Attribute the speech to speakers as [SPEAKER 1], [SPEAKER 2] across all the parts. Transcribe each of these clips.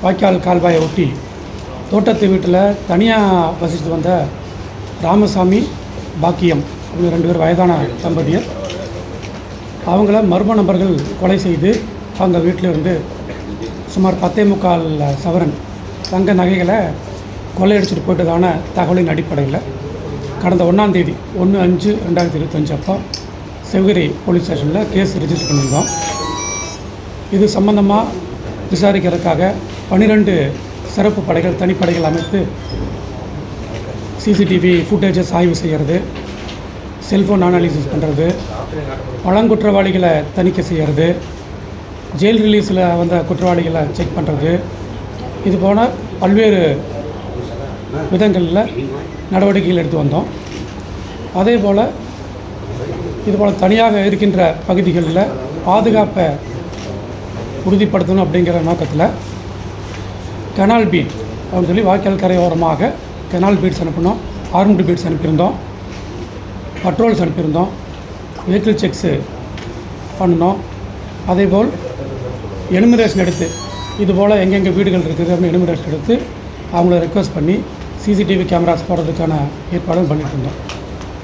[SPEAKER 1] வாய்க்கால் கால்வாயை ஒட்டி தோட்டத்து வீட்டில் தனியாக வசித்து வந்த ராமசாமி பாக்கியம் அப்படின்னு 2 பேர் வயதான தம்பதியர். அவங்கள மர்ம நபர்கள் கொலை செய்து அவங்க வீட்டில் இருந்து சுமார் 10.25 சவரன் தங்க நகைகளை கொள்ளையடிச்சிட்டு போயிட்டதான தகவலின் அடிப்படையில் கடந்த 1ஆம் தேதி 1/5/2025 அப்போ சிவகிரி போலீஸ் ஸ்டேஷனில் கேஸ் ரிஜிஸ்டர் பண்ணியிருந்தோம். இது சம்பந்தமாக விசாரிக்கிறதுக்காக 12 சிறப்பு படைகள் தனிப்படைகள் அமைத்து சிசிடிவி ஃபுட்டேஜஸ் ஆய்வு செய்கிறது, செல்ஃபோன் அனாலிசிஸ் பண்ணுறது, பழங்குற்றவாளிகளை தணிக்கை செய்கிறது, ஜெயில் ரிலீஸில் வந்த குற்றவாளிகளை செக் பண்ணுறது, இது போன பல்வேறு விதங்களில் நடவடிக்கைகள் எடுத்து வந்தோம். அதே போல் இதுபோல் தனியாக இருக்கின்ற பகுதிகளில் பாதுகாப்பை உறுதிப்படுத்தணும் அப்படிங்கிற நோக்கத்தில் கெனால் பீட் அப்படின்னு சொல்லி வாய்க்கால் கரையோரமாக கெனால் பீட்ஸ் அனுப்பினோம், ஆர்ம்டு பீட்ஸ் அனுப்பியிருந்தோம், பட்ரோல்ஸ் அனுப்பியிருந்தோம், வெஹிக்கிள் செக்ஸு பண்ணினோம். அதேபோல் எனுமிரேஷன் எடுத்து இதுபோல் எங்கெங்கே வீடுகள் இருக்குது அப்படின்னு எனுமிரேஷன் எடுத்து அவங்கள ரெக்வஸ்ட் பண்ணி சிசிடிவி கேமராஸ் போடுறதுக்கான ஏற்பாடும் பண்ணிகிட்டு இருந்தோம்.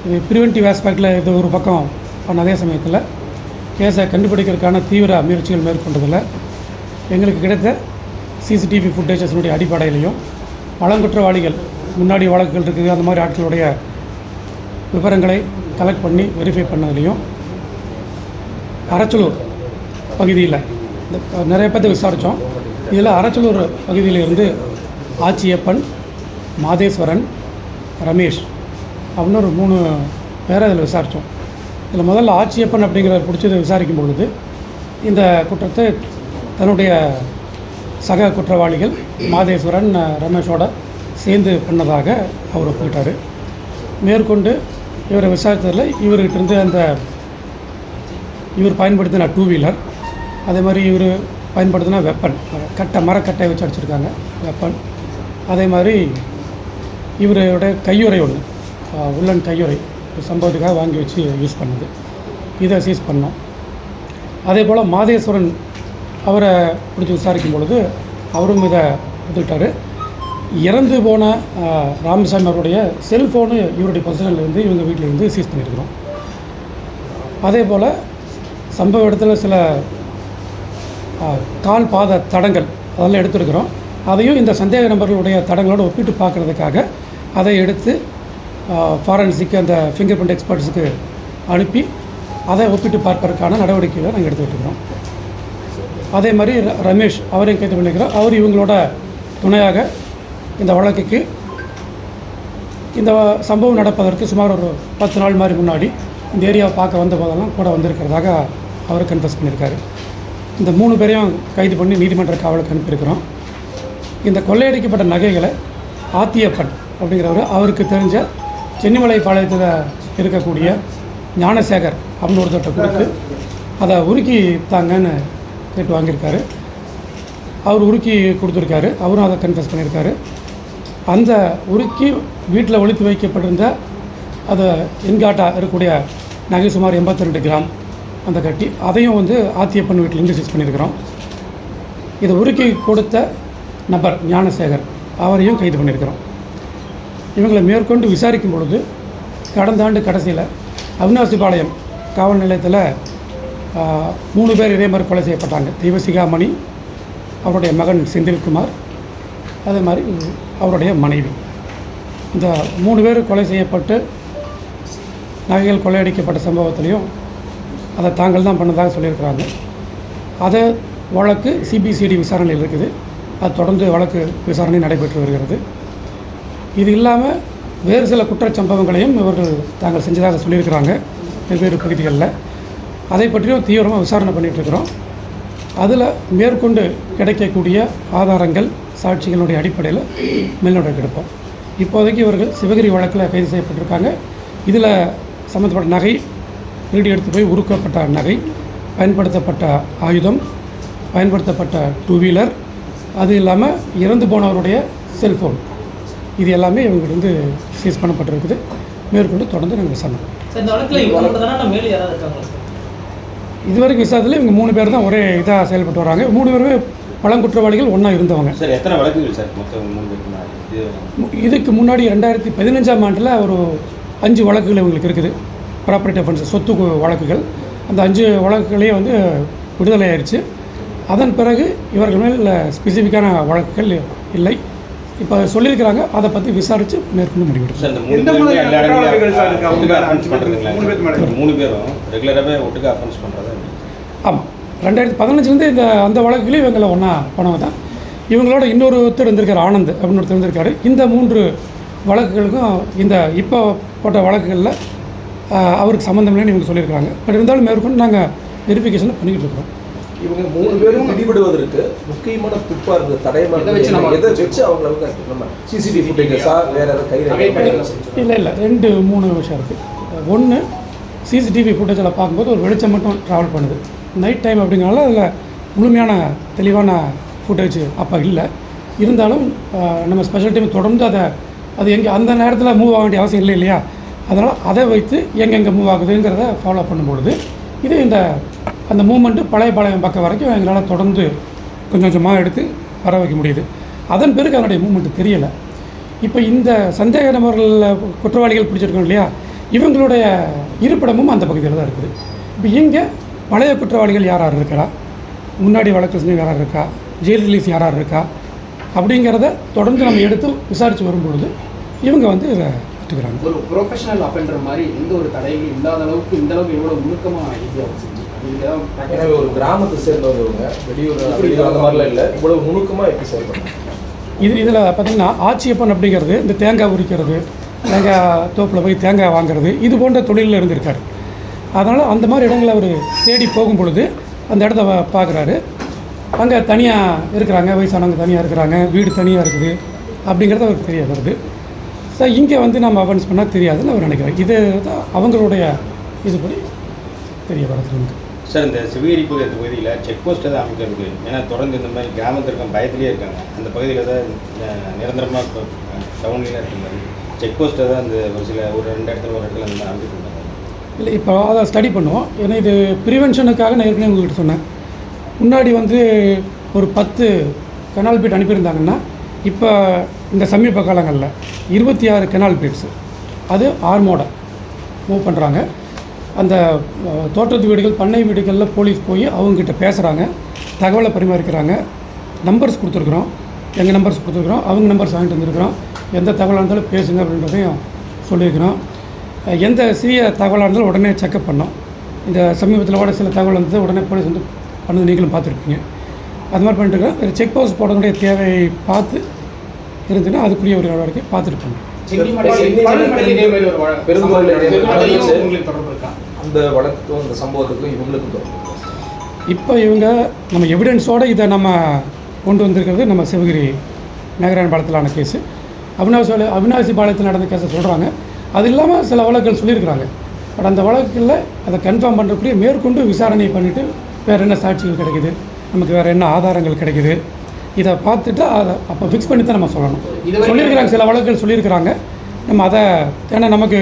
[SPEAKER 1] இது ப்ரிவென்டிவ் ஆஸ்பெக்டில் இது ஒரு பக்கம் பண்ண அதே சமயத்தில் கேஸை கண்டுபிடிக்கிறதுக்கான தீவிர முயற்சிகள் மேற்கொண்டதில் எங்களுக்கு கிடைத்த சிசிடிவி ஃபுட்டேஜஸினுடைய அடிப்படையிலையும் பழங்குற்றவாளிகள் முன்னாடி வழக்குகள் இருக்குது அந்த மாதிரி ஆட்களுடைய விவரங்களை கலெக்ட் பண்ணி வெரிஃபை பண்ணதுலையும் அரச்சலூர் பகுதியில் நிறைய பேர்த்து விசாரித்தோம். இதில் அரச்சலூர் பகுதியில் இருந்து ஆச்சியப்பன், மாதேஸ்வரன், ரமேஷ் அப்படின்னு ஒரு 3 பேரை அதில் விசாரித்தோம். இதில் முதல்ல ஆச்சியப்பன் அப்படிங்கிறத பிடிச்சதை விசாரிக்கும் பொழுது இந்த குற்றத்தை தன்னுடைய சக குற்றவாளிகள் மாதேஸ்வரன், ரமேஷோட சேர்ந்து பண்ணதாக அவர் ஒப்புக்கிட்டார். மேற்கொண்டு இவரை விசாரித்ததில் இவர்கிட்டருந்து இவர் பயன்படுத்தின 2 வீலர், அதே மாதிரி இவர் பயன்படுத்தின வெப்பன், மரக்கட்டை வச்சு அடிச்சிருக்காங்க வெப்பன், அதே மாதிரி இவருடைய கையுறை ஒன்று உள்ளன் கையுறை சம்பவத்துக்காக வாங்கி வச்சு யூஸ் பண்ணது, இதை சீஸ் பண்ணோம். அதே போல் மாதேஸ்வரன் அவரை பிடிச்சி விசாரிக்கும் பொழுது அவரும் இதை ஒத்துக்கிட்டார். இறந்து போன ராமசாமி அவருடைய செல்ஃபோனு இவருடைய பொசிஷன்லேருந்து இவங்க வீட்டிலேருந்து சீஸ் பண்ணியிருக்கிறோம். அதே போல் சம்பவ இடத்துல சில கால் பாத தடங்கள் அதெல்லாம் எடுத்துருக்கிறோம். அதையும் இந்த சந்தேக நபர்களுடைய தடங்களோடு ஒப்பிட்டு பார்க்குறதுக்காக அதை எடுத்து ஃபாரன்சிக்கு அந்த ஃபிங்கர் பிரிண்ட் எக்ஸ்பர்ட்ஸுக்கு அனுப்பி அதை ஒப்பிட்டு பார்ப்பதற்கான நடவடிக்கைகளை நாங்கள் எடுத்துக்கிட்டு இருக்கிறோம். அதே மாதிரி ரமேஷ் அவரையும் கைது பண்ணிக்கிறோம். அவர் இவங்களோட துணையாக இந்த வழக்குக்கு இந்த சம்பவம் நடப்பதற்கு சுமார் ஒரு 10 நாள் மாதிரி முன்னாடி இந்த ஏரியாவை பார்க்க வந்த போதெல்லாம் கூட வந்திருக்கிறதாக அவர் கன்ஃபஸ் பண்ணியிருக்காரு. இந்த 3 பேரையும் கைது பண்ணி நீதிமன்ற காவலுக்கு அனுப்பியிருக்கிறோம். இந்த கொள்ளையடிக்கப்பட்ட நகைகளை ஆத்தியப்பன் அப்படிங்கிறவர் அவருக்கு தெரிஞ்ச சென்னிமலை பாளையத்தில் இருக்கக்கூடிய ஞானசேகர் அப்படின்னு ஒருத்தட்ட கொடுத்து அதை உருக்கி தாங்கன்னு கேட்டு வாங்கியிருக்காரு. அவர் உருக்கி கொடுத்துருக்காரு, அவரும் அதை கன்ஃபஸ் பண்ணியிருக்காரு. அந்த உருக்கி வீட்டில் ஒளித்து வைக்கப்பட்டிருந்த அதை என்காட்டாக இருக்கக்கூடிய நகை சுமார் 82 கிராம் அந்த கட்டி அதையும் ஆத்தியப்பன் வீட்டிலேருந்து சீஸ் பண்ணியிருக்கிறோம். இதை உருக்கி கொடுத்த நபர் ஞானசேகர் அவரையும் கைது பண்ணியிருக்கிறோம். இவங்களை மேற்கொண்டு விசாரிக்கும் பொழுது கடந்த ஆண்டு கடைசியில் அவினாசிபாளையம் காவல் நிலையத்தில் 3 பேர் இதே மாதிரி கொலை செய்யப்பட்டாங்க. தெய்வசிகாமணி, அவருடைய மகன் செந்தில்குமார், அதே மாதிரி அவருடைய மனைவி. இந்த 3 பேர் கொலை செய்யப்பட்டு நகைகள் கொள்ளையடிக்கப்பட்ட சம்பவத்திலையும் அதை தாங்கள் தான் பண்ணதாக சொல்லியிருக்கிறாங்க. அதை வழக்கு சிபிசிஐடி விசாரணையில் இருக்குது. அது தொடர்ந்து வழக்கு விசாரணை நடைபெற்று வருகிறது. இது இல்லாமல் வேறு சில குற்றச்சம்பவங்களையும் இவர்கள் தாங்கள் செஞ்சதாக சொல்லியிருக்கிறாங்க வெவ்வேறு பகுதிகளில். அதை பற்றியும் தீவிரமாக விசாரணை பண்ணிகிட்ருக்கிறோம். அதில் மேற்கொண்டு கிடைக்கக்கூடிய ஆதாரங்கள் சாட்சிகளுடைய அடிப்படையில் மேல்நடவடிக்கை எடுப்போம். இப்போதைக்கு இவர்கள் சிவகிரி வழக்கில் கைது செய்யப்பட்டிருக்காங்க. இதில் சம்மந்தப்பட்ட நகை, திருடி எடுத்து போய் உருக்கப்பட்ட நகை, பயன்படுத்தப்பட்ட ஆயுதம், பயன்படுத்தப்பட்ட 2 வீலர், அது இல்லாமல் இறந்து போனவருடைய செல்ஃபோன், இது எல்லாமே இவங்கிட்ட சீஸ் பண்ணப்பட்டிருக்குது. மேற்கொண்டு தொடர்ந்து நாங்கள் விசாரணை. இதுவரைக்கும் விசாரத்தில் இவங்க 3 பேர் தான் ஒரே இதாக செயல்பட்டு வராங்க. 3 பேருமே பழங்குற்றவாளிகள் ஒன்றா இருந்தவங்க.
[SPEAKER 2] சார் எத்தனை வழக்குகள் சார் மொத்தம் 3 பேருக்கு?
[SPEAKER 1] இதுக்கு முன்னாடி 2015ஆம் ஆண்டில் ஒரு 5 வழக்குகள் இவங்களுக்கு இருக்குது. ப்ராப்பர்ட்டி அஃபென்ஸ், சொத்து வழக்குகள். அந்த 5 வழக்குகளையும் வந்து விடுதலை ஆயிடுச்சு. அதன் பிறகு இவர்கள் மேல் ஸ்பெசிஃபிக்கான வழக்குகள் இல்லை. இப்போ சொல்லியிருக்கிறாங்க, அதை பற்றி விசாரித்து மேற்கொண்டு முடிவெடுக்கும்.
[SPEAKER 2] சார் இந்த 3 பேரும் ரெகுலராகவே ஒட்டுக்க அஃபென்ஸ் பண்ணுறதா?
[SPEAKER 1] ஆமாம், 2015 அந்த வழக்குகளையும் இவங்களை ஒன்றா போனவங்க தான். இவங்களோட இன்னொருத்தர் இருந்திருக்கார், ஆனந்த் அப்படின்னு ஒருத்தர் இருந்திருக்காரு. இந்த 3 வழக்குகளுக்கும் இந்த இப்போ போட்ட வழக்குகளில் அவருக்கு சம்மந்தம் இல்லைன்னு இவங்க சொல்லியிருக்காங்க. பட் இருந்தாலும் மேற்கொண்டு நாங்கள் வெரிஃபிகேஷன் பண்ணிக்கிட்டு இருக்கோம்.
[SPEAKER 3] இவங்க 3 பேரும் பிடிபடுவதற்கு முக்கியமான துப்பா இருந்தது தடயமாக எதை வச்சு அவங்களுக்கு நம்ம சிசிடிவி ஃபுட்டேஜஸா வேற ஏதாவது கைது?
[SPEAKER 1] இல்லை 2-3 விஷயம் இருக்குது. ஒன்று, சிசிடிவி ஃபுட்டேஜில் பார்க்கும்போது ஒரு வெளிச்சம் மட்டும் ட்ராவல் பண்ணுது. நைட் டைம் அப்படிங்கிறனால அதில் முழுமையான தெளிவான ஃபுட்டேஜ் அப்போ இல்லை. இருந்தாலும் நம்ம ஸ்பெஷல் டீம் தொடர்ந்து அது எங்கே அந்த நேரத்தில் மூவ் ஆக வேண்டிய அவசியம் இல்லை இல்லையா? அதனால் அதை வைத்து எங்கெங்கே மூவ் ஆகுதுங்கிறத ஃபாலோ பண்ணும்பொழுது இது அந்த மூமெண்ட்டு பழைய பாளையம் பக்கம் வரைக்கும் எங்களால் தொடர்ந்து கொஞ்சம் கொஞ்சமாக எடுத்து வர வைக்க முடியுது. அதன் பிறகு அதனுடைய மூமெண்ட்டு தெரியலை. இப்போ இந்த சந்தேக நபர்கள் குற்றவாளிகள் பிடிச்சிருக்கோம் இல்லையா, இவங்களுடைய இருப்பிடமும் அந்த பகுதியில் தான் இருக்குது. இப்போ இங்கே பழைய குற்றவாளிகள் யார் இருக்கிறா, முன்னாடி வழக்கு செஞ்சு யார் இருக்கா, ஜெயில் ரிலீஸ் யார் இருக்கா அப்படிங்கிறத தொடர்ந்து நம்ம எடுத்து விசாரித்து வரும்பொழுது இவங்க வந்து இதை எடுத்துக்கிறாங்க.
[SPEAKER 4] ஒரு ப்ரொஃபஷனல் அஃபெண்டர் மாதிரி எந்த ஒரு தடையும் இல்லாத அளவுக்கு இந்த அளவுக்கு எவ்வளோ நுணுக்கமாக
[SPEAKER 3] எனவே ஒரு கிராமத்தை சேர்ந்தவங்க வெளியூர் அந்த மாதிரிலாம் இல்லை, இவ்வளவு நுணுக்கமாக எப்படி செயல்படுறாங்க?
[SPEAKER 1] இதில் பார்த்திங்கன்னா ஆட்சியப்பன் அப்படிங்கிறது இந்த தேங்காய் உரிக்கிறது, தேங்காய் தோப்பில் போய் தேங்காய் வாங்குறது, இது போன்ற தொழிலில் இருந்திருக்கார். அதனால் அந்த மாதிரி இடங்களை அவர் தேடி போகும் பொழுது அந்த இடத்த பார்க்குறாரு. அங்கே தனியாக இருக்கிறாங்க, வயசானவங்க தனியாக இருக்கிறாங்க, வீடு தனியாக இருக்குது அப்படிங்கிறது அவருக்கு தெரிய வருது. ஸோ இங்கே வந்து நம்ம அஃபென்ஸ் பண்ணால் தெரியாதுன்னு அவர் நினைக்கிறார். இது தான் அவங்களுடைய இதுபடி தெரிய வருது.
[SPEAKER 2] சார் இந்த சிவகிரி பகுதியில் செக் போஸ்ட்டை தான் அமைக்கிறது. ஏன்னா தொடர்ந்து இந்த மாதிரி கிராமத்தில் இருக்க பயத்திலே இருக்காங்க. அந்த பகுதியில் தான் நிரந்தரமாக டவுன்லேயே இருக்கிற மாதிரி செக் போஸ்ட்டை தான் அந்த ஒரு 2 இடத்துல அந்த மாதிரி அமைக்கிட்டு.
[SPEAKER 1] இல்லை, இப்போ அதை ஸ்டடி பண்ணுவோம். ஏன்னா இது ப்ரிவென்ஷனுக்காக நான் ஏற்கனவே உங்கள்கிட்ட சொன்னேன். முன்னாடி வந்து ஒரு 10 கெனால் பீட் அனுப்பியிருந்தாங்கன்னா இப்போ இந்த சமீப காலங்களில் 26 கெனால் பீட்ஸு அது ஆர்மோட மூவ் பண்ணுறாங்க. அந்த தோட்டத்து வீடுகள், பண்ணை வீடுகளில் போலீஸ் போய் அவங்ககிட்ட பேசுகிறாங்க, தகவலை பரிமாறிக்கிறாங்க. நம்பர்ஸ் கொடுத்துருக்குறோம், எங்கள் நம்பர்ஸ் கொடுத்துருக்குறோம், அவங்க நம்பர்ஸ் வாங்கிட்டு வந்துருக்குறோம். எந்த தகவலாக இருந்தாலும் பேசுங்க அப்படின்றதையும் சொல்லியிருக்கிறோம். எந்த சிறிய தகவலாக இருந்தாலும் உடனே செக்அப் பண்ணோம். இந்த சமீபத்தில் கூட சில தகவல் வந்து உடனே போலீஸ் வந்து பண்ணது நீங்களும் பார்த்துருப்பீங்க. அது மாதிரி பண்ணிட்டுருக்கோம். செக் போஸ்ட் போடக்கூடிய தேவையை பார்த்து இருந்துன்னா அதுக்குரிய ஒரு நடவடிக்கை பார்த்துட்டு பண்ணோம்.
[SPEAKER 3] அந்த வழக்குக்கும் இந்த சம்பவத்துக்கும் இவங்களுக்கும் தொடர்பு.
[SPEAKER 1] இப்போ இவங்க நம்ம எவிடன்ஸோடு இதை நம்ம கொண்டு வந்திருக்கிறது நம்ம சிவகிரி நாகராயன் பாளையத்திலான கேஸு. அவினாசி பாளையத்தில் நடந்த கேஸை சொல்கிறாங்க. அது இல்லாமல் சில வழக்குகள் சொல்லியிருக்கிறாங்க. பட் அந்த வழக்கில் அதை கன்ஃபார்ம் பண்ணுறக்கூடிய மேற்கொண்டு விசாரணை பண்ணிவிட்டு வேறு என்ன சாட்சிகள் கிடைக்குது, நமக்கு வேறு என்ன ஆதாரங்கள் கிடைக்குது, இதை பார்த்துட்டு அதை அப்போ ஃபிக்ஸ் பண்ணி தான் நம்ம சொல்லணும். சொல்லியிருக்கிறாங்க, சில வழக்குகள் சொல்லியிருக்கிறாங்க. நம்ம அதை ஏன்னா நமக்கு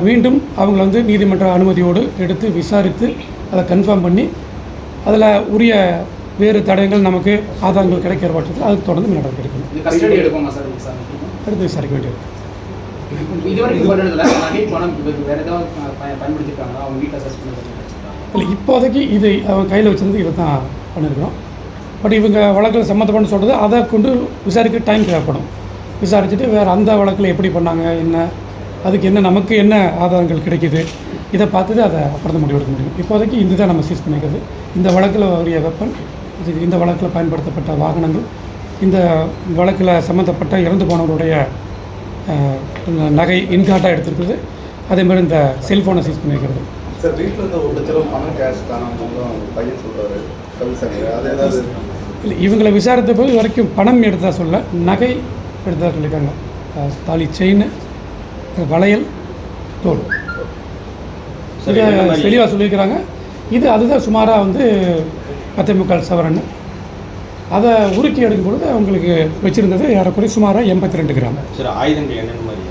[SPEAKER 1] மீண்டும் அவங்கள வந்து நீதிமன்ற அனுமதியோடு எடுத்து விசாரித்து அதை கன்ஃபார்ம் பண்ணி அதில் உரிய வேறு தடயங்கள் நமக்கு ஆதாரங்கள் கிடைக்கிற பட்சத்தில் அதுக்கு தொடர்ந்து நடவடிக்கை எடுக்கணும். எடுத்து விசாரிக்க வேண்டியது. இல்லை, இப்போதைக்கு இது அவன் கையில் வச்சுருந்து இதை தான் பண்ணியிருக்கிறோம். பட் இவங்க வழக்கில் சம்மந்தப்பட்டு சொல்கிறது அதை கொண்டு விசாரிக்க டைம் தேவைப்படும். விசாரிச்சுட்டு வேறு அந்த வழக்கில் எப்படி பண்ணாங்க, என்ன அதுக்கு என்ன நமக்கு என்ன ஆதாரங்கள் கிடைக்கிது, இதை பார்த்துட்டு அதை அப்புறம் தான் முடிவெடுக்க முடியும். இப்போதைக்கு இந்த தான் நம்ம சீஸ் பண்ணிக்கிறது. இந்த வழக்கில் உரிய வெப்பன், இந்த வழக்கில் பயன்படுத்தப்பட்ட வாகனங்கள், இந்த வழக்கில் சம்மந்தப்பட்ட இறந்து போனவருடைய நகை இன்கார்ட்டாக எடுத்துருக்குது. அதேமாதிரி இந்த செல்ஃபோனை சீஸ் பண்ணிக்கிறது.
[SPEAKER 5] சார் வீட்டில் இருந்து 1 லட்ச ரூபா பணம் கேஷ் தானே பையன் சொல்கிறாரு, அது ஏதாவது
[SPEAKER 1] இல்லை, இவங்களை விசாரித்த போது வரைக்கும் பணம் எடுத்ததா சொல்ல, நகை எடுத்ததாக சொல்லியிருக்காங்க. தாலி, செயின், வளையல், தோல் தெளிவாக சொல்லியிருக்கிறாங்க. அதுதான் சுமாராக வந்து 10.25 சவரன். அதை உருக்கி எடுக்கும் பொழுது அவங்களுக்கு வச்சுருந்தது ஏறக்குறைய சுமாராக 82 கிராம்.
[SPEAKER 2] சார் ஆயுதங்கள் என்னென்ன மாதிரி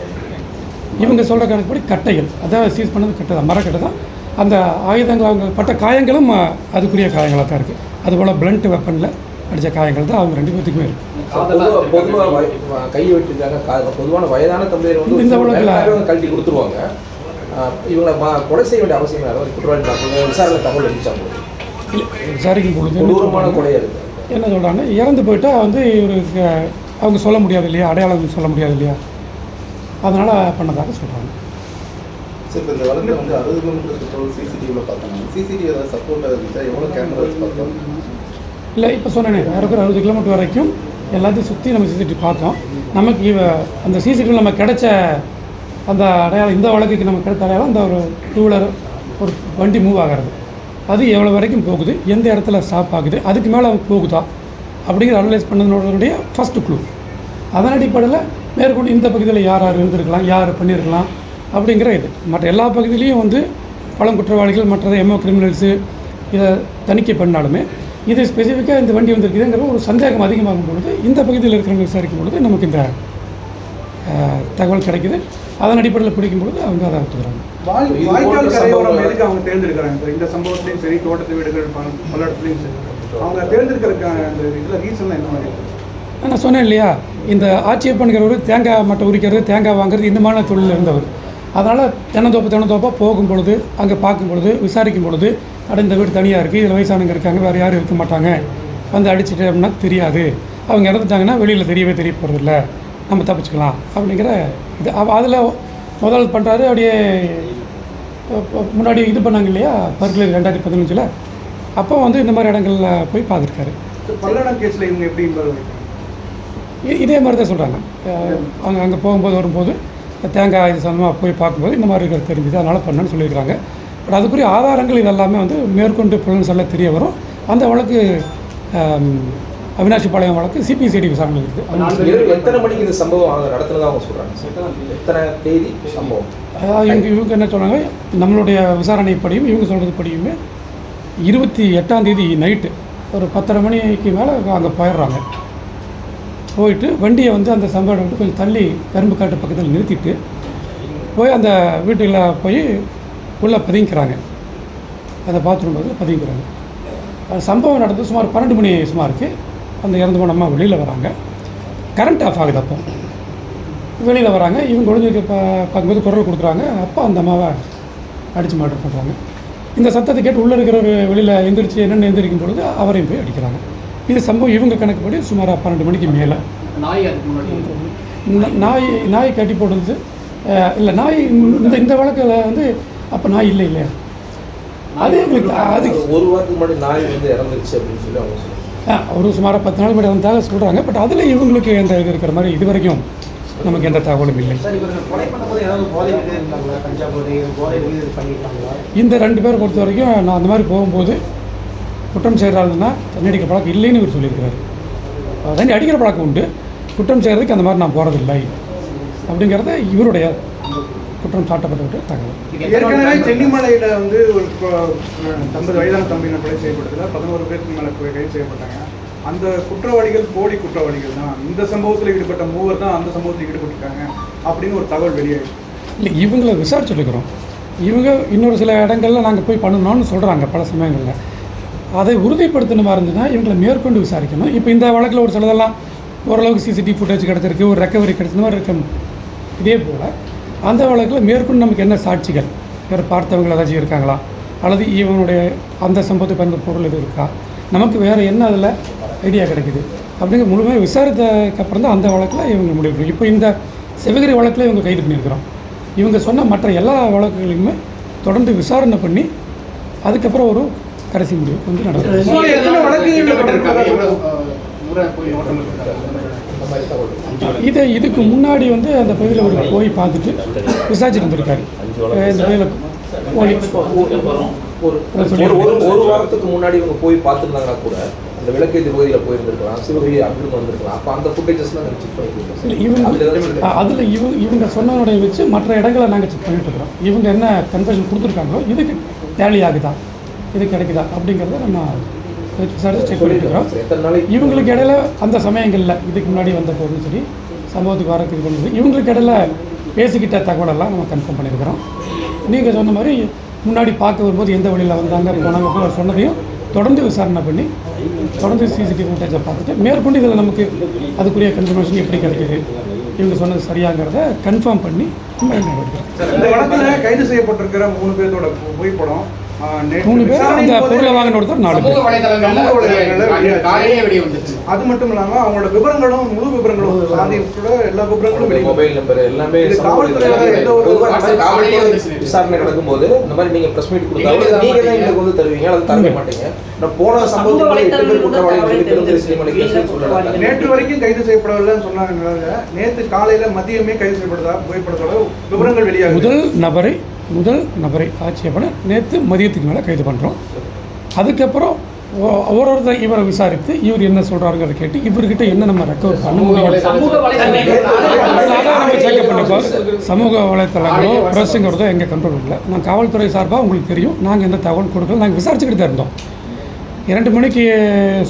[SPEAKER 1] இவங்க சொல்கிற கணக்குப்படி கட்டைகள், அதான் சீஸ் பண்ணது கட்டை தான், மரக்கட்டை தான். அந்த ஆயுதங்கள் அவங்க பட்ட காயங்களும் அதுக்குரிய காயங்களாக தான் இருக்குது. அதுபோல் பிளண்ட் வெப்பனில் அடித்த காயங்கள் தான் அவங்க 2 பேர்த்துக்குமே இருக்குது.
[SPEAKER 3] பொதுவாக கை வெட்டிருக்காங்க, பொதுவான வயதான தம்பதியர் வந்து
[SPEAKER 1] இந்த வழக்கில்
[SPEAKER 3] கழட்டி கொடுத்துருவாங்க. இவங்களை கொலை செய்ய வேண்டிய அவசியம் இல்லை. குற்றவாளி விசாரணை தகவல் அளிச்சாங்க.
[SPEAKER 1] விசாரிக்கும் பொழுது
[SPEAKER 3] கொடூரமான கொலையாக இருக்குது.
[SPEAKER 1] என்ன சொல்கிறாங்கன்னா, இறந்து போயிட்டால் வந்து இவருக்கு அவங்க சொல்ல முடியாது இல்லையா, அடையாளம் சொல்ல முடியாது இல்லையா, அதனால் பண்ணதாக சொல்கிறாங்க.
[SPEAKER 5] சரி, இப்போ இந்த வழக்கில் வந்து 60 கிலோமீட்டர் சுற்றளவு சிசிடிவியில் பார்த்தாங்க. சிசிடிவி ஏதாவது சப்போர்ட் இருந்துச்சா? எவ்வளோ கேமரா வச்சு பார்த்தோம்?
[SPEAKER 1] இல்லை, இப்போ சொன்னேனே, ஏறக்குற 60 கிலோமீட்டர் வரைக்கும் எல்லாத்தையும் சுற்றி நம்ம சிசிடிவி பார்த்தோம். நமக்கு அந்த சிசிடிவியில் நம்ம கிடைச்ச அந்த அடையாளம், இந்த வழக்குக்கு நம்ம கிடைத்த அடையாளம் அந்த ஒரு 2 வீலர் ஒரு வண்டி மூவ் ஆகிறது, அது எவ்வளோ வரைக்கும் போகுது, எந்த இடத்துல ஸ்டாப் ஆகுது, அதுக்கு மேலே போகுதா அப்படிங்கிற அனலைஸ் பண்ணதனுடைய ஃபஸ்ட்டு க்ளூ. அதன் அடிப்படையில் மேற்கொண்டு இந்த பகுதியில் யார் யார் இருந்திருக்கலாம், யார் பண்ணியிருக்கலாம் அப்படிங்கிற இது. மற்ற எல்லா பகுதியிலையும் வந்து பழம் குற்றவாளிகள் மற்றது எம்ஓ கிரிமினல்ஸு இதை தணிக்கை பண்ணாலுமே இது ஸ்பெசிஃபிக்காக இந்த வண்டி வந்திருக்குதுங்கிற ஒரு சந்தேகம் அதிகமாகும் பொழுது இந்த பகுதியில் இருக்கிறவங்க விசாரிக்கும் பொழுது நமக்கு இந்த தகவல் கிடைக்குது. அதன் அடிப்படையில் பிடிக்கும் பொழுது அவங்க அதை ஒத்துக்கிறாங்க.
[SPEAKER 6] வாய்க்கால் கரையோரம் எதுக்கு அவங்க தேர்ந்தெடுக்கிறாங்க? இப்போ இந்த சம்பவத்துலையும் சரி, தோட்டத்து வீடுகள் பல இடத்துலையும் சரி, அவங்க தேர்ந்தெடுக்கிறதுக்கான அந்த இதில் ரீசன் என்ன மாதிரி?
[SPEAKER 1] நான் சொன்னேன் இல்லையா, இந்த ஆட்சியப்பன்கிறவர் தேங்காய் மட்டை உரிக்கிறது, தேங்காய் வாங்குறது இந்த மாதிரி தொழில் இருந்தவர். அதனால் தென்னந்தோப்பாக போகும் பொழுது, அங்கே பார்க்கும் பொழுது, விசாரிக்கும் பொழுது, இந்த வீடு தனியாக இருக்குது, இதில் வயசானவங்க இருக்காங்க, வேறு யாரும் இருக்க மாட்டாங்க, வந்து அடிச்சுட்டு அப்படின்னா தெரியாது, அவங்க இறந்துட்டாங்கன்னா வெளியில் தெரிய போகிறதில்ல, நம்ம தப்பிச்சுக்கலாம் அப்படிங்கிற இது. அதில் முதல் பண்ணுறாரு. அப்படியே முன்னாடி இது பண்ணாங்க இல்லையா, பர்க்லே 2015 அப்போ வந்து இந்த மாதிரி இடங்களில் போய் பார்த்துருக்காரு.
[SPEAKER 6] பல்லடம் கேஸில் இவங்க எப்படி
[SPEAKER 1] இதே மாதிரி தான் சொல்கிறாங்க. அவங்க அங்கே போகும்போது வரும்போது தேங்காய் இது சம்பந்தமாக போய் பார்க்கும்போது இந்த மாதிரி இருக்கிறது தெரிஞ்சுது, அதனால் பண்ணணும்னு சொல்லியிருக்காங்க. பட் அதுக்குரிய ஆதாரங்கள் இதெல்லாமே வந்து மேற்கொண்டு புலன்சால தெரிய வரும். அந்த வழக்கு அவினாசி பாளையம் வழக்கு சிபிசிஐடி விசாரணை இருக்குது.
[SPEAKER 3] எத்தனை மணிக்கு இந்த சம்பவம் நடத்துனதாக அவங்க சொல்கிறாங்க? எத்தனை தேதி சம்பவம்?
[SPEAKER 1] அதாவது இவங்க என்ன சொல்கிறாங்க, நம்மளுடைய விசாரணைப்படியும் இவங்க சொல்கிறது படியுமே 28ஆம் தேதி நைட்டு ஒரு 10:30 மணிக்கு மேலே அங்கே போயிடுறாங்க. போயிட்டு வண்டியை வந்து அந்த சம்பவம் வந்து கொஞ்சம் தள்ளி கரும்பு காட்டு பக்கத்தில் நிறுத்திட்டு போய் அந்த வீட்டில் போய் உள்ளே பதுங்கிக்கிறாங்க. அந்த பாத்ரூம் பக்கத்தில் பதுங்கிக்கிறாங்க. சம்பவம் நடந்து சுமார் 12 மணி சுமாருக்கு அந்த இறந்து போன அம்மா வெளியில் வராங்க. கரண்ட் ஆஃப் ஆகுது. அப்போ வெளியில் வராங்க. இவங்க ஒழிஞ்சு பார்க்கும்போது குரல் கொடுக்குறாங்க. அப்போ அந்த அம்மாவை அடித்து மர்டர் பண்ணுறாங்க. இந்த சத்தத்தை கேட்டு உள்ளே இருக்கிற வெளியில் எந்திரிச்சு என்னென்னு எந்திரிக்கும் பொழுது அவரையும் போய் அடிக்கிறாங்க. இது சம்பவம் இவங்க கணக்குப்படி சுமார் 12 மணிக்கு மேலே. நாய் கட்டி போடுறது இல்லை, நாய் இந்த வழக்கில் வந்து அப்போ நாய் இல்லை இல்லையா, அது எங்களுக்கு அது
[SPEAKER 3] ஒரு வாரத்துக்கு முன்னாடி நாய் வந்து இறந்துருச்சு அப்படின்னு சொல்லி அவங்க சொல்லுவாங்க.
[SPEAKER 1] ஒரு சுமார் 10 நாள் முன்னாடி வந்தாக சொல்கிறாங்க. பட் அதில் இவங்களுக்கு எந்த இது இருக்கிற மாதிரி இது வரைக்கும் நமக்கு எந்த தகவலும் இல்லை. இந்த 2 பேரை பொறுத்த வரைக்கும் நான் அந்த மாதிரி போகும்போது குற்றம் செய்கிறாருன்னா தண்ணி அடிக்கிற பழக்கம் இல்லைன்னு இவர் சொல்லியிருக்கிறார். தண்ணி அடிக்கிற பழக்கம் உண்டு, குற்றம் செய்கிறதுக்கு அந்த மாதிரி நான் போகிறதில்லை அப்படிங்கிறத இவருடைய குற்றம் சாட்டப்பட்டு தகவல்.
[SPEAKER 6] ஏற்கனவே சென்னிமலையில் வந்து ஒரு 50 வயதான தம்பியினர் கொலை செய்யப்பட்டதில் 11 பேருக்கு மேலே கைது செய்யப்பட்டாங்க. அந்த குற்றவாளிகள் போலி குற்றவாளிகள் தான், இந்த சம்பவத்தில் ஈடுபட்ட 3 தான் அந்த சம்பவத்தில் ஈடுபட்டிருக்காங்க அப்படின்னு ஒரு தகவல் வெளியாகிடுச்சு.
[SPEAKER 1] இல்லை, இவங்களை விசாரிச்சுருக்கிறோம். இவங்க இன்னொரு சில இடங்களில் நாங்கள் போய் பண்ணணும்னு சொல்கிறாங்க பல சமயங்களில். அதை உறுதிப்படுத்தணுமா இருந்ததுன்னா இவங்களை மேற்கொண்டு விசாரிக்கணும். இப்போ இந்த வழக்கில் ஒரு சிலதெல்லாம் ஓரளவுக்கு சிசிடிவி ஃபுட்டேஜ் கிடச்சிருக்கு, ஒரு ரெக்கவரி கிடச்ச மாதிரி இருக்க. இதே போல் அந்த வழக்கில் மேற்கொண்டு நமக்கு என்ன சாட்சிகள், வேறு பார்த்தவங்க ஏதாச்சும் இருக்காங்களா, அல்லது இவனுடைய அந்த சம்பவத்தை பயன்படுத்த பொருள் எதுவும் இருக்கா, நமக்கு வேறு என்ன அதில் ஐடியா கிடைக்குது அப்படிங்கிற முழுமையாக விசாரித்ததுக்கப்புறம் தான் அந்த வழக்கில் இவங்க முடிவு. இப்போ இந்த சிவகிரி வழக்கில் இவங்க கைது பண்ணியிருக்கிறோம். இவங்க சொன்ன மற்ற எல்லா வழக்குகளையுமே தொடர்ந்து விசாரணை பண்ணி அதுக்கப்புறம் ஒரு கடைசி முடிவு வந்து நடக்கும். இதுக்கு முன்னாடி வந்து அந்த பகுதியில் ஒரு போய் பார்த்துட்டு விசாரிச்சுட்டு வந்திருக்காரு. இந்த
[SPEAKER 3] ஒரு வாரத்துக்கு முன்னாடி இவங்க போய் பார்த்துருந்தாங்கன்னா கூட அந்த விளக்கேற்றி பகுதியில் போயிருந்துருக்கலாம், சிவகிரி அங்கிருந்து வந்திருக்கலாம். அப்போ அந்த ஃபுட்டேஜஸ்லாம் நாங்கள் செக் பண்ணிட்டு
[SPEAKER 1] அதில் இவங்க சொன்னவனுடைய வச்சு மற்ற இடங்களை நாங்கள் செக் பண்ணிட்டு இருக்கிறோம். இவங்க என்ன கன்ஃபர்மேஷன் கொடுத்துருக்காங்களோ இதுக்கு டேலி ஆகுதா, இது கிடைக்குதா அப்படிங்கிறத நம்ம விசாரித்து செக் பண்ணிட்டு இருக்கிறோம். இவங்களுக்கு இடையில அந்த சமயங்களில் இதுக்கு முன்னாடி வந்த போதும் சரி, சம்பவத்துக்கு வரக்கு இது பண்ணுறது இவங்களுக்கு இடையில பேசிக்கிட்ட தகவலெல்லாம் நம்ம கன்ஃபார்ம் பண்ணியிருக்கிறோம். நீங்கள் சொன்ன மாதிரி முன்னாடி பார்க்க வரும்போது எந்த வழியில் வந்தாங்க போனாங்க சொன்னதையும் தொடர்ந்து விசாரணை பண்ணி தொடர்ந்து சிசிடிவி ஃபுட்டேஜை பார்த்துட்டு மேற்கொண்டு இதில் நமக்கு அதுக்குரிய கன்ஃபர்மேஷன் எப்படி கிடைக்கிது, இவங்க சொன்னது சரியாங்கிறத கன்ஃபார்ம் பண்ணி மேல் நடவடிக்கை.
[SPEAKER 6] இந்த வழக்கில் கைது செய்யப்பட்டிருக்கிற 3 பேர்த்தோட புகைப்படம்
[SPEAKER 1] 3 பேர் அந்த பொருளை வாங்கின ஒருத்தர் 4
[SPEAKER 4] சமூக
[SPEAKER 1] பேர்.
[SPEAKER 4] வலைதளங்கள்ல காலையிலே வெளியே வந்துச்சு.
[SPEAKER 6] அது மட்டும் இல்லாம அவங்களோட விவரங்களும் முழு விவரங்களும் சாதி உட்பட எல்லா விவரங்களும் வெளியே
[SPEAKER 3] மொபைல் நம்பர் எல்லாமே
[SPEAKER 6] இது
[SPEAKER 3] சமூக
[SPEAKER 6] காவல்துறை
[SPEAKER 3] வலைதளங்கள்ல
[SPEAKER 6] எந்த ஒரு
[SPEAKER 3] பொதுவா இந்த மாதிரி காவல்துறை விசாரணை நடக்கும்போது இந்த மாதிரி நீங்க பிரஸ் மீட் கொடுத்தாலும் நீங்க தான் எங்களுக்கு வந்து தருவீங்க, அது தர மாட்டீங்க. நான் போன சம்பவத்துல 8 பேர் குற்றவாளிகள் பெருந்திருச்சிமலை கேஸ் சொல்றாங்க.
[SPEAKER 6] நேற்று வரைக்கும் கைது செய்யப்படவில்லைன்னு சொன்னாங்க. நேற்று காலையில மதியமே கைது செய்யப்பட்டதா புகைப்படத்தோட விவரங்கள் வெளியாகுது.
[SPEAKER 1] முதல் நபரை ஆட்சேபனை நேற்று மதியத்துக்கு மேலே கைது பண்ணுறோம். அதுக்கப்புறம் ஒவ்வொருத்தர் இவரை விசாரித்து இவர் என்ன சொல்கிறாருங்கிறத கேட்டு இவர்கிட்ட என்ன நம்ம ரெக்கவர் பண்ண முடியும் அதான் நம்ம செக்அப் பண்ணிப்போம். சமூக வலைத்தளங்களோ ப்ரெஸ்ஸுங்கிறதோ எங்கள் கண்ட்ரோல் இல்லை. நான் காவல்துறை சார்பாக உங்களுக்கு தெரியும், நாங்கள் எந்த தகவல் கொடுக்கல, நாங்கள் விசாரிச்சுக்கிட்டு தான் இருந்தோம். 2 மணிக்கு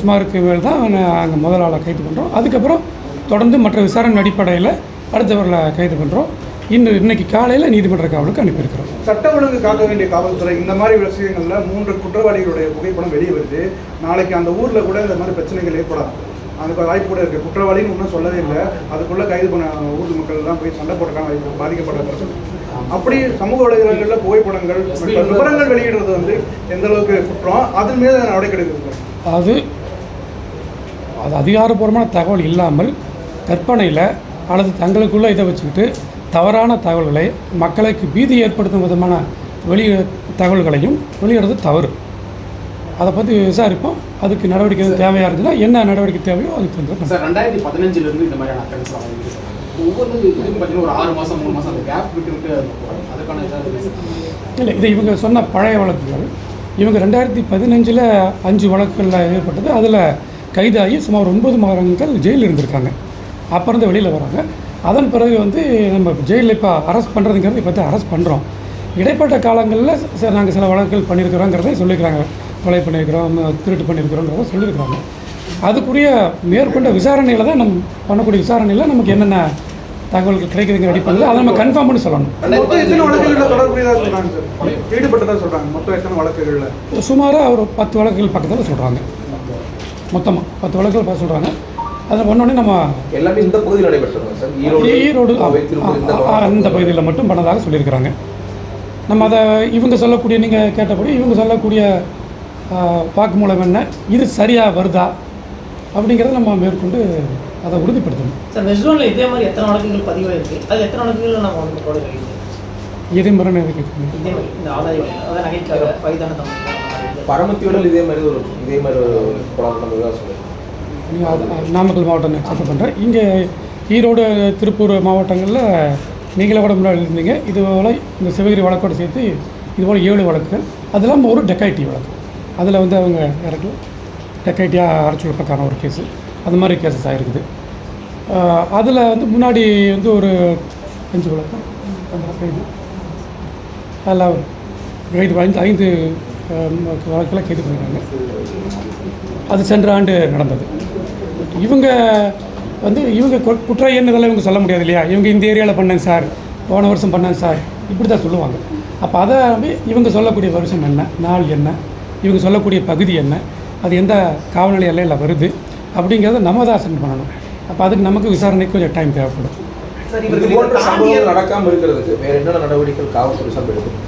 [SPEAKER 1] சுமாருக்கு மேல் தான் நாங்கள் முதல் ஆளை கைது பண்ணுறோம். அதுக்கப்புறம் தொடர்ந்து மற்ற விசாரணை அடிப்படையில் அடுத்தவர்களை கைது பண்ணுறோம். இன்னைக்கு காலையில் நீதிமன்ற காவலுக்கு அனுப்பியிருக்கிறோம்.
[SPEAKER 6] சட்ட ஒழுங்கு காக்க வேண்டிய காவல்துறை இந்த மாதிரி விஷயங்கள்ல 3 குற்றவாளிகளுடைய புகைப்படம் வெளியே வருது. நாளைக்கு அந்த ஊர்ல கூட இந்த மாதிரி பிரச்சனைகள் ஏற்படாது, அதுக்கு வாய்ப்பு கூட இருக்கு. குற்றவாளின்னு ஒன்றும் சொல்லவே இல்லை, அதுக்குள்ள கைது பண்ண ஊர் மக்கள் தான் போய் சண்டை போட்டுருக்காங்க பாதிக்கப்பட்ட பிரச்சனை. அப்படி சமூக வலைதளங்களில் புகைப்படங்கள் விவரங்கள் வெளியிடுறது வந்து எந்த அளவுக்கு குற்றம், அதன் மீது நடவடிக்கை எடுக்கிறது.
[SPEAKER 1] அது அதிகாரப்பூர்வமான தகவல் இல்லாமல் கற்பனையில் அல்லது தங்களுக்குள்ளே இதை வச்சுக்கிட்டு தவறான தகவல்களை மக்களுக்கு பீதி ஏற்படுத்தும் விதமான தகவல்களையும் வெளியிடுறது தவறு. அதை பற்றி விசாரிப்போம். அதுக்கு நடவடிக்கை தேவையாக இருந்ததுன்னா என்ன நடவடிக்கை தேவையோ அதுக்கு வந்து
[SPEAKER 4] சார் 2015 இந்த மாதிரியான அக்கௌண்ட்ஸ் ஒவ்வொரு இதுக்கும் பார்த்தீங்கன்னா ஒரு 6 மாதம் 3 மாதம் அந்த கேப் விட்டு அதுக்கான
[SPEAKER 1] இல்லை. இது இவங்க சொன்ன பழைய வழக்குகள். இவங்க 2015 5 வழக்குகளில் ஏற்பட்டது. அதில் கைதாகி சுமார் 9 மாதங்கள் ஜெயிலில் இருந்திருக்காங்க. அப்புறம் தான் வெளியில் வராங்க. அதன் பிறகு வந்து நம்ம ஜெயிலில் இப்போ அரெஸ்ட் பண்ணுறதுங்கிறது இப்போ தான் அரெஸ்ட் பண்ணுறோம். இடைப்பட்ட காலங்களில் சார் நாங்கள் சில வழக்குகள் பண்ணியிருக்கிறோங்கிறத சொல்லியிருக்கிறாங்க. கொலை பண்ணியிருக்கிறோம், திருட்டு பண்ணியிருக்கிறோங்கிறத சொல்லியிருக்கிறாங்க. அதுக்குரிய மேற்கொண்ட விசாரணையில் தான் நம்ம பண்ணக்கூடிய விசாரணையில் நமக்கு என்னென்ன தகவல்கள் கிடைக்குதுங்கிற அடிப்படையில் அதை நம்ம கன்ஃபார்ம் பண்ணி சொல்லணும்.
[SPEAKER 6] மொத்தம் எத்தனை வழக்குகளில் தொடர்புடையதாக சொல்கிறாங்க சார்? ஈடுபட்டதாக சொல்கிறாங்க. மொத்தம் எத்தனை வழக்குகளில்?
[SPEAKER 1] சுமாராக ஒரு 10 வழக்குகள் பக்கத்தில் சொல்கிறாங்க. மொத்தமாக 10 வழக்குகள் பார்த்து சொல்கிறாங்க. அதில் ஒன்றொன்னே நம்ம
[SPEAKER 3] எல்லாமே இந்த பகுதியில் நடைபெற்றிருக்காங்க சார்.
[SPEAKER 1] ஈரோடு இந்த பகுதியில் மட்டும் பண்ணதாக சொல்லியிருக்கிறாங்க. நம்ம அதை இவங்க சொல்லக்கூடிய நீங்கள் கேட்டபடி இவங்க சொல்லக்கூடிய வாக்குமூலம் என்ன, இது சரியாக வருதா அப்படிங்கிறத நம்ம மேற்கொண்டு அதை உறுதிப்படுத்தணும்.
[SPEAKER 7] சார் வெஸ்ட்ரோனில் இதே மாதிரி எத்தனை வழக்குகள் பதிவாயிருக்கு, அது எத்தனை வழக்குகள் நம்ம வந்து போட வேண்டியது?
[SPEAKER 1] இதே மாதிரி எதுக்கு
[SPEAKER 7] இதே மாதிரி இந்த ஆதாய அதாவது நகைக்காக வயதான தமிழ்
[SPEAKER 3] பரமத்தியோட இதே மாதிரி ஒரு குழந்தை நடந்ததாக சொல்லுங்கள்.
[SPEAKER 1] நாமக்கல் மாவட்டம் சட்டம் பண்ணுறேன். இங்கே ஈரோடு திருப்பூர் மாவட்டங்களில் நீங்களே கூட முன்னாடி இருந்தீங்க. இதுபோல் இந்த சிவகிரி வழக்கோடு சேர்த்து இதுபோல் 7 வழக்குகள். அது இல்லாமல் ஒரு டெக்காய்டி வழக்கு. அதில் வந்து அவங்க இறக்கல டெக்காய்டியாக அரைச்சுழப்பக்கான ஒரு கேஸு, அந்த மாதிரி கேசஸ் ஆகிருக்குது. அதில் வந்து முன்னாடி வந்து ஒரு 5 வழக்கு கைது, அதில் கைது 5 வழக்கில் கைது பண்ணிடுறாங்க. அது சென்ற ஆண்டு நடந்தது. இவங்க வந்து குற்ற எண் இதெல்லாம் இவங்க சொல்ல முடியாது இல்லையா. இவங்க இந்த ஏரியாவில் பண்ணேன் சார், போன வருஷம் பண்ணேன் சார், இப்படி தான் சொல்லுவாங்க. அப்போ அதை இவங்க சொல்லக்கூடிய வருஷம் என்ன, நாள் என்ன, இவங்க சொல்லக்கூடிய பகுதி என்ன, அது எந்த காவல்நிலைய எல்லையில் வருது அப்படிங்கிறத நம்ம தான் அசன் பண்ணணும். அப்போ அதுக்கு நமக்கு விசாரணைக்கு கொஞ்சம் டைம் தேவைப்படும்.
[SPEAKER 3] இது போன்ற சம்பவங்கள் நடக்காமல் இருக்கிறதுக்கு வேறு என்னென்ன நடவடிக்கைகள் காவல்துறை சார்பில் எடுக்கணும்?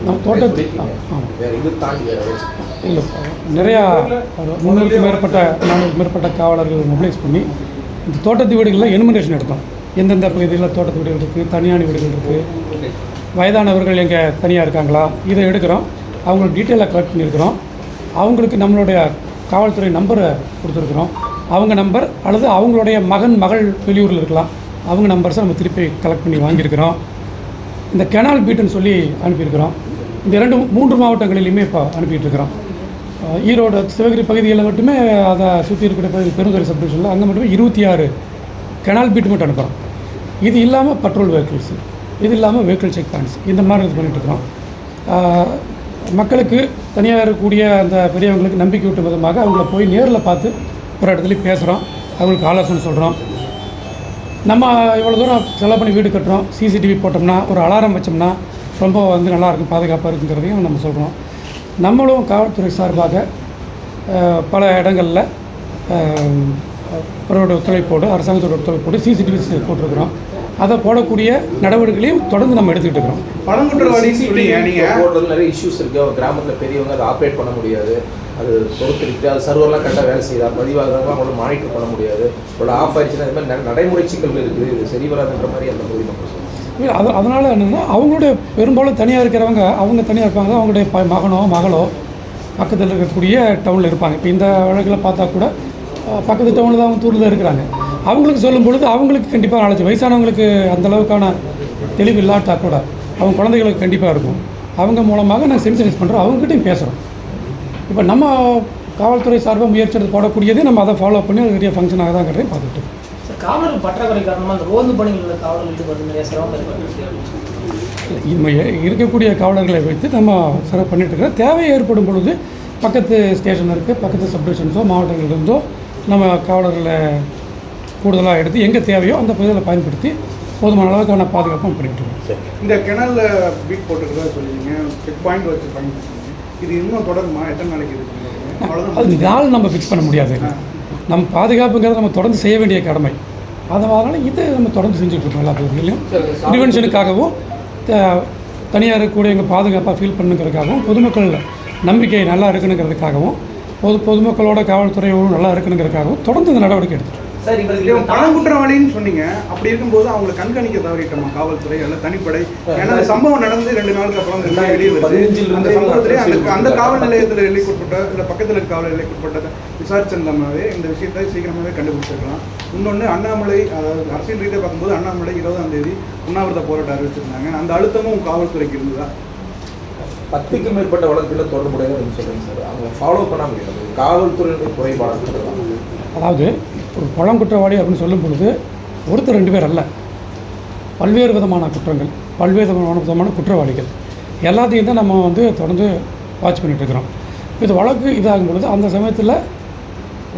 [SPEAKER 1] நம்ம தோட்டத்தில்
[SPEAKER 3] வேறு இது தாண்டி வேறு
[SPEAKER 1] இல்லை, நிறையா ஒரு 300க்கும் மேற்பட்ட 400க்கும் மேற்பட்ட காவலர்கள் மொபிலைஸ் பண்ணி இந்த தோட்டத்து வீடுகளில் எனுமரேஷன் எடுத்தோம். எந்தெந்த பகுதியில் தோட்டத்து வீடுகள் இருக்குது, தனியார் வீடுகள் இருக்குது, வயதானவர்கள் எங்கே தனியாக இருக்காங்களா, இதை எடுக்கிறோம். அவங்களோட டீட்டெயிலாக கலெக்ட் பண்ணியிருக்கிறோம். அவங்களுக்கு நம்மளுடைய காவல்துறை நம்பரை கொடுத்துருக்குறோம். அவங்க நம்பர் அல்லது அவங்களுடைய மகள் வெளியூரில் இருக்கலாம், அவங்க நம்பர்ஸை நம்ம திருப்பி கலெக்ட் பண்ணி வாங்கியிருக்கிறோம். இந்த கெனால் பீட்டுன்னு சொல்லி அனுப்பியிருக்கிறோம். இந்த 2-3 மாவட்டங்களிலையுமே இப்போ அனுப்பிட்டுருக்கிறோம். ஈரோடு சிவகிரி பகுதிகளில் மட்டுமே அதை சுற்றி இருக்கிற பகுதி பெருந்துறை சப்டிவிஷனில் அங்கே மட்டுமே 26 கெனால் பீட்டு மட்டும் அனுப்புகிறோம். இது இல்லாமல் பட்ரோல் வெஹிக்கிள்ஸு, இது இல்லாமல் வெஹிக்கிள் செக் பாயிண்ட்ஸ், இந்த மாதிரி இது பண்ணிகிட்ருக்கிறோம். மக்களுக்கு தனியாக இருக்கக்கூடிய அந்த பெரியவங்களுக்கு நம்பிக்கை ஊட்டும் விதமாக அவங்கள போய் நேரில் பார்த்து ஒரு இடத்துலையும் பேசுகிறோம், அவங்களுக்கு ஆலோசனை சொல்கிறோம். நம்ம இவ்வளோ தூரம் செலவு பண்ணி வீடு கட்டுறோம், சிசிடிவி போட்டோம்னா ஒரு அலாரம் வச்சோம்னா ரொம்ப வந்து நல்லாயிருக்கும், பாதுகாப்பாக இருக்குங்கிறதையும் நம்ம சொல்கிறோம். நம்மளும் காவல்துறை சார்பாக பல இடங்களில் அவரோட ஒத்துழைப்போடு அரசாங்கத்தோட ஒத்துழைப்போடு சிசிடிவிஸ் போட்டிருக்கிறோம். அதை போடக்கூடிய நடவடிக்கைகளையும் தொடர்ந்து நம்ம எடுத்துக்கிட்டு இருக்கிறோம்.
[SPEAKER 6] பழங்குற்றவாளின்னு சொல்லிங்க நீங்கள்
[SPEAKER 3] போடுறதுல நிறைய இஷ்யூஸ் இருக்குது. அவங்க கிராமத்தில் பெரியவங்க அதை ஆப்ரேட் பண்ண முடியாது, அது பொறுத்திருக்கு, அது சர்வர்லாம் கரெக்டாக வேலை செய்யுதா, பதிவாகிறவங்க அவங்கள மானிட்டர் பண்ண முடியாது, இவ்வளோ ஆஃப் ஆயிடுச்சுன்னா இது மாதிரி நடைமுறை சிக்கல்கள் இருக்குது, இது சரி வராதுன்ற மாதிரி அந்த பகுதி மக்கள் சொல்லுவாங்க.
[SPEAKER 1] அதனால் என்னென்னா அவங்களுடைய பெரும்பாலும் தனியாக இருக்கிறவங்க அவங்க தனியாக இருப்பாங்க, அவங்களுடைய மகனோ மகளோ பக்கத்தில் இருக்கக்கூடிய டவுனில் இருப்பாங்க. இப்போ இந்த வழக்கில் பார்த்தா கூட பக்கத்து டவுனில் தான் அவங்க தூரில் இருக்கிறாங்க. அவங்களுக்கு சொல்லும் பொழுது அவங்களுக்கு கண்டிப்பாக நாலேஜ், வயசானவங்களுக்கு அந்தளவுக்கான தெளிவு இல்லாட்டா கூட அவங்க குழந்தைகளுக்கு கண்டிப்பாக இருக்கும். அவங்க மூலமாக நாங்கள் சென்சிடைஸ் பண்ணுறோம், அவங்ககிட்டையும் பேசுகிறோம். இப்போ நம்ம காவல்துறை சார்பாக முயற்சி போடக்கூடியதே நம்ம அதை ஃபாலோ பண்ணி அது பெரிய ஃபங்க்ஷனாக தான் இருக்கிறதையும் பார்த்துட்டு இருக்கோம்.
[SPEAKER 7] சார், காவலர்கள் பற்றாக்குறை காரணமாக அந்த ரோந்து பணிகளில் காவலர்கள் ஈடுபடுறது நிறைய சிரமம்
[SPEAKER 1] இருக்கக்கூடிய காவலர்களை வைத்து நம்ம சிறப்பு பண்ணிட்டு இருக்கிறோம். தேவை ஏற்படும் பொழுது பக்கத்து ஸ்டேஷன் இருக்குது, பக்கத்து சப்டிவிஷன்ஸோ மாவட்டங்களிலிருந்தோ நம்ம காவலர்களை கூடுதலாக எடுத்து எங்கே தேவையோ அந்த பகுதியில் பயன்படுத்தி போதுமான அளவுக்கான பாதுகாப்பும் பண்ணிட்டு இருக்கோம்.
[SPEAKER 6] இந்த கிணல்ல பீட் போட்டுக்கிறதா சொல்லிங்க, செக் பாயிண்ட் வச்சு பயன்படுத்துங்க. இது இன்னும் தொடருமா? எத்தனை நாளைக்கு இருக்கு?
[SPEAKER 1] அது நாள் நம்ம ஃபிக்ஸ் பண்ண முடியாது. நம்ம பாதுகாப்புங்கிறத நம்ம தொடர்ந்து செய்ய வேண்டிய கடமை. அதனால இதை நம்ம தொடர்ந்து செஞ்சுட்ருக்கோம். எல்லா பகுதிகளையும் ப்ரிவென்ஷனுக்காகவும் தனியாக இருக்கக்கூடிய எங்கள் பாதுகாப்பாக ஃபீல் பண்ணுங்கிறதுக்காகவும் பொதுமக்கள் நம்பிக்கை நல்லா இருக்கணுங்கிறதுக்காகவும் பொதுமக்களோட காவல்துறையோடு நல்லா இருக்கணுங்கிறதுக்காகவும் தொடர்ந்து இந்த நடவடிக்கை எடுத்துகிட்டு
[SPEAKER 7] சார், இவர்கள்
[SPEAKER 6] பழங்குற்றவாளின்னு சொன்னீங்க. அப்படி இருக்கும்போது அவங்களை கண்காணிக்க தவறிட்டோமா காவல்துறை அல்ல தனிப்படை? ஏன்னா அந்த சம்பவம் நடந்து 2 நாளுக்கு அப்புறம் வெளியே வருது. அந்த காவல் நிலையத்தில் எல்லைக்குட்பட்ட இல்லை பக்கத்தில் இருக்க காவல் எல்லைக்குட்பட்டதை விசாரிச்சிருந்தோம்னாவே இந்த விஷயத்தை சீக்கிரமாகவே கண்டுபிடிச்சிருக்கலாம். இன்னொன்று, அண்ணாமலை, அதாவது அரசியல் ரீதியாக பார்க்கும்போது அண்ணாமலை 20ஆம் தேதி உண்ணாவிரத போராட்டம் அறிவிச்சிருந்தாங்க. அந்த அழுத்தமும் காவல்துறைக்கு இருந்ததா?
[SPEAKER 3] 10க்கும் மேற்பட்ட வழக்குகளில் தொடர்புடையது சொல்லுங்க சார். அவங்க ஃபாலோ பண்ண முடியாது, காவல்துறையினுடைய குறைபாடு.
[SPEAKER 1] அதாவது ஒரு பழங்குற்றவாளி அப்படின்னு சொல்லும் பொழுது ஒருத்தர் 2 பேர் அல்ல, பல்வேறு விதமான குற்றங்கள், பல்வேறு விதமான குற்றவாளிகள் எல்லாத்தையும் தான் நம்ம தொடர்ந்து வாட்ச் பண்ணிகிட்டு இருக்கிறோம். இது வழக்கு இதாகும் பொழுது அந்த சமயத்தில்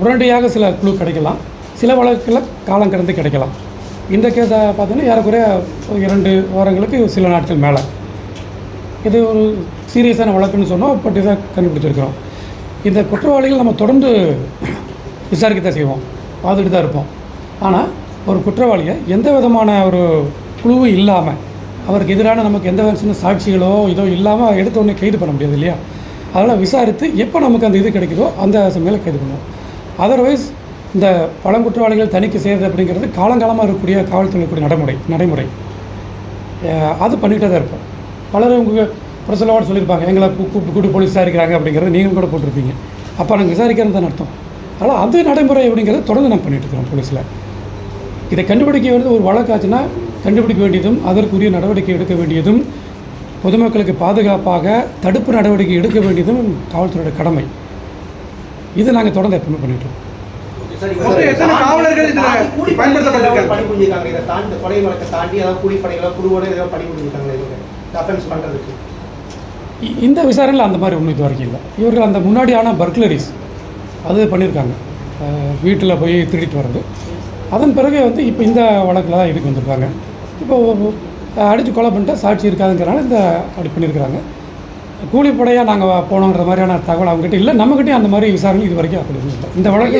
[SPEAKER 1] உடனடியாக சில குழு கிடைக்கலாம், சில வழக்குகளில் காலம் கடந்து கிடைக்கலாம். இந்த கேஸை பார்த்தீங்கன்னா ஏறக்குறைய 2 வாரங்களுக்கு சில நாட்கள் மேலே இது ஒரு சீரியஸான வழக்குன்னு சொன்னோம். பட் இதை கண்டுபிடிச்சிருக்கிறோம். இந்த குற்றவாளிகள் நம்ம தொடர்ந்து விசாரிக்க தான் செய்வோம், பார்த்துட்டு தான் இருப்போம். ஆனால் ஒரு குற்றவாளியை எந்த விதமான ஒரு குழுவும் இல்லாமல், அவருக்கு எதிரான நமக்கு எந்த சின்ன சாட்சிகளோ இதோ இல்லாமல் எடுத்த உடனே கைது பண்ண முடியாது இல்லையா? அதனால் விசாரித்து எப்போ நமக்கு அந்த இது கிடைக்குதோ அந்த சமயம் கைது பண்ணுவோம். அதர்வைஸ் இந்த பழங்குற்றவாளிகள் தணிக்கை செய்கிறது அப்படிங்கிறது காலங்காலமாக இருக்கக்கூடிய காவல்துறைக்கூடிய நடைமுறை அது பண்ணிகிட்டே தான் இருப்போம். பலர் உங்கள் பிரசலோடு சொல்லியிருப்பாங்க, எங்களை கூப்பிட்டு போலீஸ் விசாரிக்கிறாங்க அப்படிங்கிறது நீங்களும் கூட போட்டிருப்பீங்க. அப்போ நாங்கள் விசாரிக்கிறது தான் அர்த்தம். அதனால் அது நடைமுறை அப்படிங்கிறத தொடர்ந்து நம்ம பண்ணிட்டு இருக்கிறோம் போலீஸில். இதை கண்டுபிடிக்க வேண்டியது ஒரு வழக்காச்சுன்னா கண்டுபிடிக்க வேண்டியதும் அதற்குரிய நடவடிக்கை எடுக்க வேண்டியதும் பொதுமக்களுக்கு பாதுகாப்பாக தடுப்பு நடவடிக்கை எடுக்க வேண்டியதும் காவல்துறையோட கடமை. இது நாங்கள் தொடர்ந்து எப்பவுமே பண்ணிட்டு இருக்கோம்.
[SPEAKER 6] எத்தனை காவலர்கள் இதில் பயன்படுத்தப்பட்டிருக்காங்க?
[SPEAKER 7] பணி புரிஞ்சிருக்காங்க. இதை தாண்டி கொலை வழக்கை தாண்டி ஏதாவது கூலிப்படைகளாக குழுவோட ஏதாவது பணி புரிஞ்சிருக்காங்க இவங்க அஃபென்ஸ் பண்ணுறதுக்கு?
[SPEAKER 1] இந்த விசாரணையில் அந்த மாதிரி ஒன்றும் இது வரைக்கும் இல்லை. இவர்கள் அந்த முன்னாடியான பர்க்லரிஸ் அது பண்ணியிருக்காங்க, வீட்டில் போய் திருடிட்டு வர்றது. அதன் பிறகு இப்போ இந்த வழக்கில் தான் இதுக்கு வந்திருக்காங்க. இப்போது அடித்து கொலை பண்ணிட்டு சாட்சி இருக்காதுங்கிறனால இந்த அப்படி பண்ணியிருக்கிறாங்க. கூலிப்படையாக நாங்கள் போனோங்கிற மாதிரியான தகவல் அவங்ககிட்ட இல்லை, நம்மகிட்டையும் அந்த மாதிரி விசாரணை இது வரைக்கும் அப்படி இல்லை. இந்த வழக்கு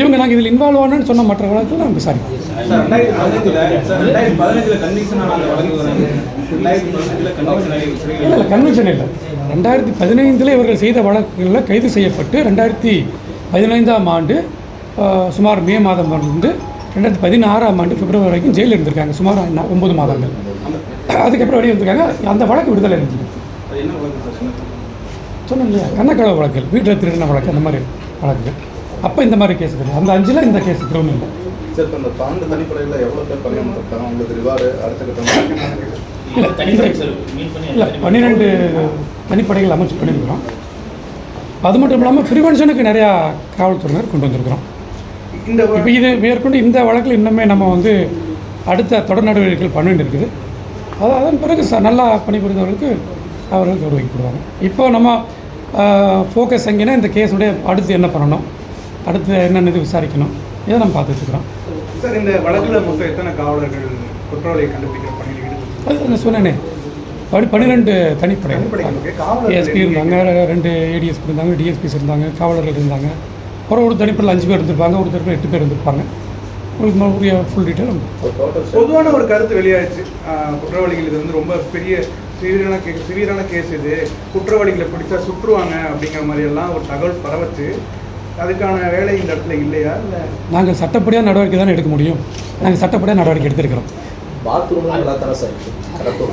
[SPEAKER 1] இவங்க நாங்கள் இதில் இன்வால்வ் ஆனோன்னு சொன்ன மற்ற வழக்கில் நாங்கள் விசாரிப்போம். இல்லை கன்விக்ஷன் இல்லை. 2015 இவர்கள் செய்த வழக்குகளில் கைது செய்யப்பட்டு 2015ஆம் ஆண்டு சுமார் மே மாதம் இருந்து 2016ஆம் ஆண்டு பிப்ரவரி வரைக்கும் ஜெயிலில் இருந்திருக்காங்க, சுமார் 9 மாதங்கள். அதுக்கப்புறம் வெளியே வந்திருக்காங்க. அந்த வழக்கு விடுதலை இருந்துச்சு. சொன்னேன் இல்லையா, கண்ணக்கடவு வழக்குகள், வீட்டில் திருடின வழக்கு, அந்த மாதிரி வழக்குகள். அப்போ இந்த மாதிரி கேஸ் கிடையாது. அந்த 5 இந்த கேஸ் ஒன்றும் இல்லை.
[SPEAKER 5] சார், இப்போ இந்த பாண்டு தனிப்படையில் எவ்வளோ பேர் பணியமர்த்தாங்க? உங்களுக்கு ரிவார்டு அடுத்த கட்டம்
[SPEAKER 1] இல்லை 12 தனிப்படைகள் அமைச்சு பண்ணியிருக்கிறோம். அது மட்டும் இல்லாமல் ப்ரிவென்ஷனுக்கு நிறையா காவல்துறையினர் கொண்டு வந்திருக்கிறோம். இப்போ இது மேற்கொண்டு இந்த வழக்கில் இன்னுமே நம்ம அடுத்த தொடர் நடவடிக்கைகள் பண்ண வேண்டியிருக்குது. அதன் பிறகு நல்லா பணிபுரிந்தவர்களுக்கு அவர்கள் கௌரவிக்கப்படுவாங்க. இப்போ நம்ம ஃபோக்கஸ் எங்கேன்னா இந்த கேஸுடைய அடுத்து என்ன பண்ணணும், அடுத்து என்னென்ன இது விசாரிக்கணும், இதை நம்ம பார்த்துட்டுருக்குறோம்.
[SPEAKER 6] சார், இந்த வழக்கில் மொத்தம் எத்தனை காவலர்கள் குற்றவாளியை கண்டுபிடிக்கிற பணியில் ஈடுபட்டு?
[SPEAKER 1] அது நான் சொன்னேனே, 12 தனிப்படைகள்
[SPEAKER 6] தனிப்படைகளுக்கு காவலர்கள்
[SPEAKER 1] ஏஎஸ்பி இருந்தாங்க, 2 ஏடிஎஸ்பி இருந்தாங்க, டிஎஸ்பிஸ் இருந்தாங்க, காவலர்கள் இருந்தாங்க. ஒரு தனிப்படையில் 5 பேர் இருந்திருப்பாங்க, ஒரு தனிப்படையில் 8 பேர் இருந்திருப்பாங்க. உங்களுக்கு உரிய ஃபுல் டீட்டெயில்
[SPEAKER 6] பொதுவான ஒரு கருத்து வெளியாயிடுச்சு. குற்றவாளிகள் இது வந்து ரொம்ப பெரிய சிவியரான கேஸ், இது குற்றவாளிகளை பிடிச்சா சுற்றுவாங்க அப்படிங்கிற மாதிரி எல்லாம் ஒரு தகவல் பரவச்சு. அதுக்கான வேலை இந்த இடத்துல இல்லையா? இல்லை
[SPEAKER 1] நாங்கள் சட்டப்படியாக நடவடிக்கை தானே எடுக்க முடியும். நாங்கள் சட்டப்படியாக நடவடிக்கை எடுத்திருக்கிறோம்.
[SPEAKER 3] பாத்ரூம்லாம் நல்லா தானே சார் கடத்தூர்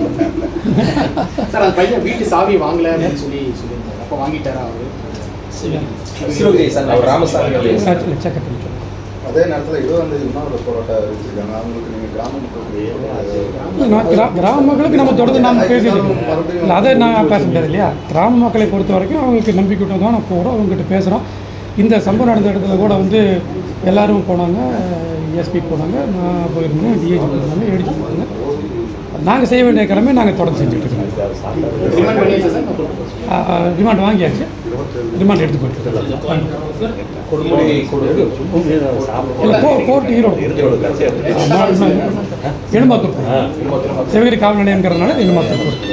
[SPEAKER 4] சார் அந்த பையன் வீட்டு சாவி வாங்கல அப்படின்னு சொல்லியிருந்தாரு. அப்போ வாங்கிட்டாரா அவரு?
[SPEAKER 3] சிவகிரி சார் அவர் ராமசாமி
[SPEAKER 1] செக்அப் பண்ணி சொல்லுங்கள்.
[SPEAKER 5] அதே நேரத்தில் 20ஆம் தேதி உண்ணாவிரத போராட்டம் அறிவிச்சிருக்காங்க. அவங்களுக்கு நீங்கள் கிராம மக்களுக்கு
[SPEAKER 1] கிராம மக்களுக்கு நம்ம தொடர்ந்து நாம் பேசிட்டு இருக்கோம். இல்லை அதை நான் பேச முடியாது இல்லையா. கிராம மக்களை பொறுத்த வரைக்கும் அவங்களுக்கு நம்பிக்கை தான் நான் போகிறோம், அவங்ககிட்ட பேசுகிறோம். இந்த சம்பவம் நடந்த இடத்துல கூட வந்து எல்லோரும் போனாங்க, எஸ்பி போனாங்க, நான் போயிருந்தேன், டிஏஜி போயிருந்தாங்க, ஏடிஜி போனாங்க. நாங்கள் செய்ய வேண்டிய கடமை நாங்கள் தொடர்ந்து செஞ்சுட்டு இருக்கோம். ரிமாண்ட் வாங்கியாச்சு, ரிமாண்ட் எடுத்து போயிட்டு கோர்ட் ஈரோடு எழுமாத்தூர் சிவகிரி காவல் நிலையங்கிறதுனால எழுமாத்தூர் கோர்ட்.